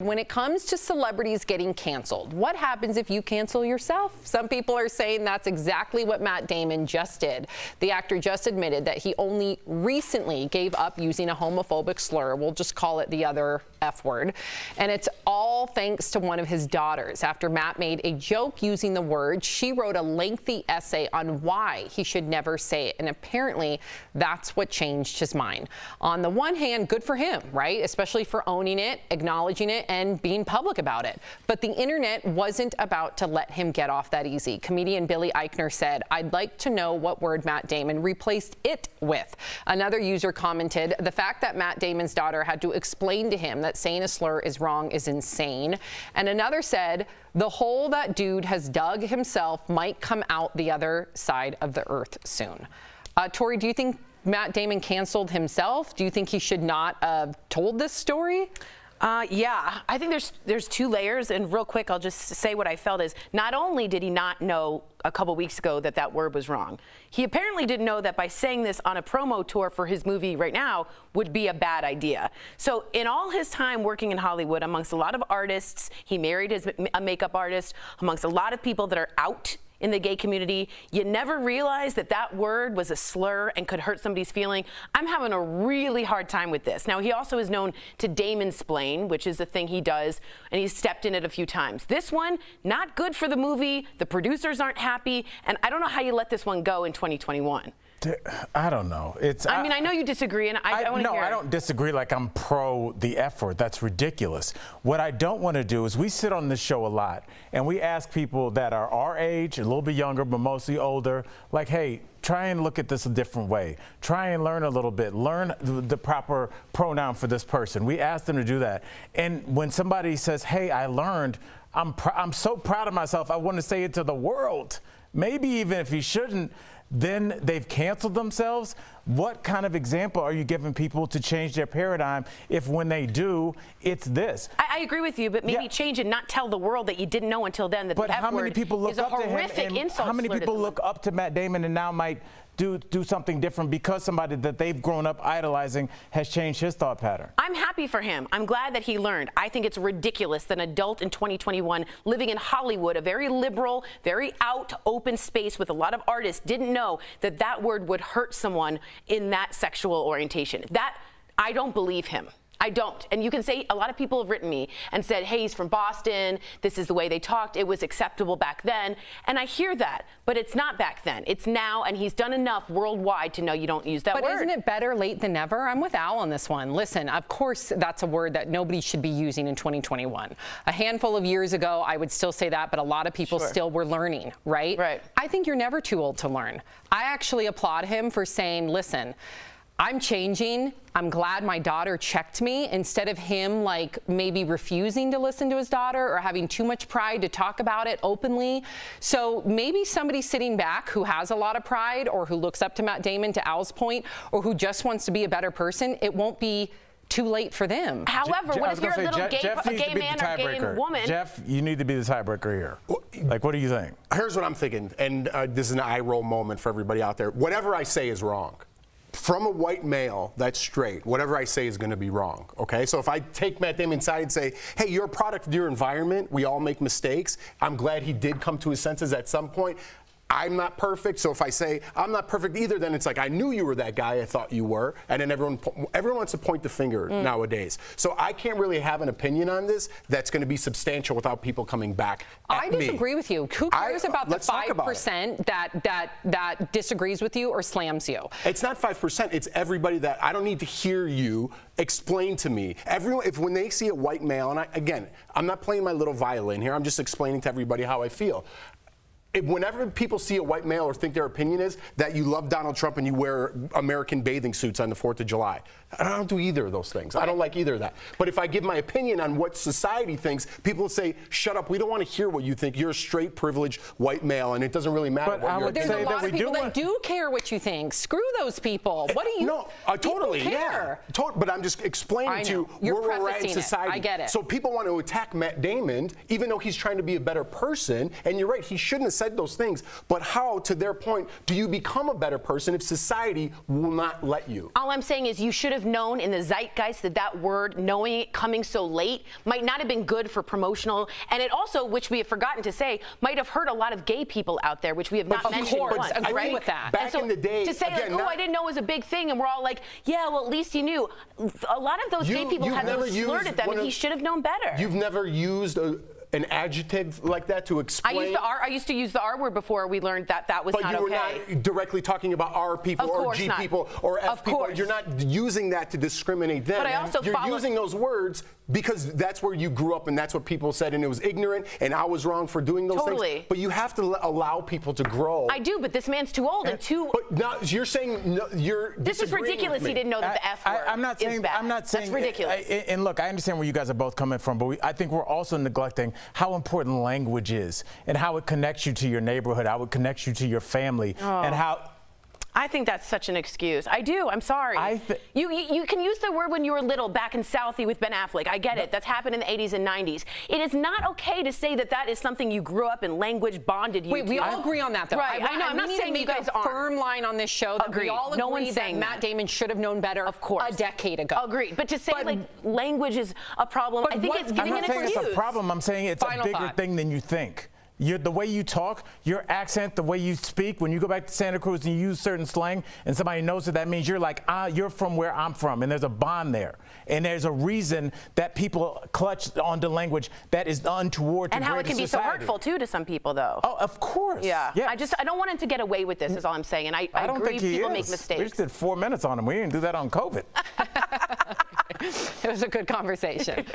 When it comes to celebrities getting canceled, what happens if you cancel yourself? Some people are saying that's exactly what Matt Damon just did. The actor just admitted that he only recently gave up using a homophobic slur. We'll just call it the other F word. And it's all thanks to one of his daughters. After Matt made a joke using the word, she wrote a lengthy essay on why he should never say it. And apparently that's what changed his mind. On the one hand, good for him, right? Especially for owning it, acknowledging it, and being public about it. But the internet wasn't about to let him get off that easy. Comedian Billy Eichner said, "I'd like to know what word Matt Damon replaced it with." Another user commented, "The fact that Matt Damon's daughter had to explain to him that saying a slur is wrong is insane." And another said, "The hole that dude has dug himself might come out the other side of the earth soon." Tori, do you think Matt Damon canceled himself? Do you think he should not have told this story? Yeah, I think there's two layers, and real quick, I'll just say what I felt is not only did he not know a couple weeks ago that that word was wrong, he apparently didn't know that by saying this on a promo tour for his movie right now would be a bad idea. So in all his time working in Hollywood, amongst a lot of artists, he married a makeup artist, amongst a lot of people that are out in the gay community, you never realized that that word was a slur and could hurt somebody's feeling. I'm having a really hard time with this. Now, he also is known to Damon-splain, which is a thing he does, and he's stepped in it a few times. This one, not good for the movie. The producers aren't happy, and I don't know how you let this one go in 2021. I don't know. I mean, I know you disagree, and I want to hear. No, I don't disagree like I'm pro the F word. That's ridiculous. What I don't want to do is we sit on this show a lot, and we ask people that are our age, a little bit younger, but mostly older, like, hey, try and look at this a different way. Try and learn a little bit. Learn the proper pronoun for this person. We ask them to do that. And when somebody says, hey, I learned, I'm so proud of myself, I want to say it to the world. Maybe even if he shouldn't, then they've canceled themselves. What kind of example are you giving people to change their paradigm if when they do, it's this? I agree with you, but maybe change and not tell the world that you didn't know until then that the F word is a horrific insult. How many people look up to Matt Damon and now might do something different because somebody that they've grown up idolizing has changed his thought pattern? I'm happy for him. I'm glad that he learned. I think it's ridiculous that an adult in 2021 living in Hollywood, a very liberal, very out, open space with a lot of artists, didn't know that that word would hurt someone in that sexual orientation. That, I don't believe him. I don't. And you can say, a lot of people have written me and said, hey, he's from Boston. This is the way they talked. It was acceptable back then. And I hear that, but it's not back then. It's now, and he's done enough worldwide to know you don't use that word. But isn't it better late than never? I'm with Al on this one. Listen, of course, that's a word that nobody should be using in 2021. A handful of years ago, I would still say that, but a lot of people still were learning, right? Right. I think you're never too old to learn. I actually applaud him for saying, listen, I'm changing. I'm glad my daughter checked me, instead of him like maybe refusing to listen to his daughter or having too much pride to talk about it openly. So maybe somebody sitting back who has a lot of pride or who looks up to Matt Damon, to Al's point, or who just wants to be a better person, it won't be too late for them. However, what if you're a little gay man or gay woman? Jeff, you need to be the tiebreaker here. Like, what do you think? Here's what I'm thinking, and this is an eye roll moment for everybody out there. Whatever I say is wrong. From a white male that's straight, whatever I say is going to be wrong, okay? So if I take Matt Damon inside and say, hey, you're a product of your environment, we all make mistakes, I'm glad he did come to his senses at some point. I'm not perfect, so if I say I'm not perfect either, then it's like I knew you were that guy I thought you were, and then everyone wants to point the finger nowadays. So I can't really have an opinion on this that's going to be substantial without people coming back at me. I disagree with you. Who cares about the 5% that disagrees with you or slams you? It's not 5%. It's everybody that I don't need to hear you explain to me. Everyone, when they see a white male, and again, I'm not playing my little violin here. I'm just explaining to everybody how I feel. Whenever people see a white male or think their opinion is that you love Donald Trump and you wear American bathing suits on the 4th of July, I don't do either of those things. I don't like either of that. But if I give my opinion on what society thinks, people will say, shut up, we don't want to hear what you think. You're a straight, privileged white male, and it doesn't really matter but what you're There's a lot of people that do care what you think. Screw those people. What do you No, totally, care. Yeah. But I'm just explaining to you where we're at in society. I get it. So people want to attack Matt Damon, even though he's trying to be a better person, and you're right, he shouldn't have said those things, but how, to their point, do you become a better person if society will not let you? All I'm saying is you should have known in the zeitgeist that word, knowing it coming so late, might not have been good for promotional, and it also, which we have forgotten to say, might have hurt a lot of gay people out there, which we have not mentioned once. Agree right? with that. Back in the day, to say again, like, oh, I didn't know it was a big thing, and we're all like, yeah, well, at least you knew. A lot of those gay people have those slurred at them, and he should have known better. You've never used an adjective like that to explain? I used to use the R word before we learned that was not okay. But you were not directly talking about R people or G people or F people. You're not using that to discriminate them. But I also You're using those words because that's where you grew up and that's what people said, and it was ignorant, and I was wrong for doing those things. But you have to allow people to grow. I do, but this man's too old and too. But now you're saying you're. This is ridiculous. He didn't know that the F word I'm not saying. is bad. I'm not saying. That's ridiculous. And look, I understand where you guys are both coming from, but I think we're also neglecting how important language is and how it connects you to your neighborhood, how it connects you to your family, and how. I think that's such an excuse. I do. I'm sorry. You can use the word when you were little back in Southie with Ben Affleck. I get it. That's happened in the 80s and 90s. It is not okay to say that that is something you grew up in, language bonded you to. Wait, we all agree on that, though. Right. I know. I'm not saying you guys aren't. Firm line on this show that we all agree that Matt Damon should have known better a decade ago. Agreed. But to say like language is a problem, I think it's giving an excuse. I'm not saying it's a problem. I'm saying it's a bigger thing than you think. The way you talk, your accent, the way you speak, when you go back to Santa Cruz and you use certain slang and somebody knows what that means, you're like, you're from where I'm from, and there's a bond there. And there's a reason that people clutch onto language that is untoward to and how it can be so hurtful, too, to some people, though. Oh, of course. Yeah. I don't want him to get away with this, is all I'm saying. And I don't agree think people make mistakes. We just did 4 minutes on him. We didn't do that on COVID. It was a good conversation.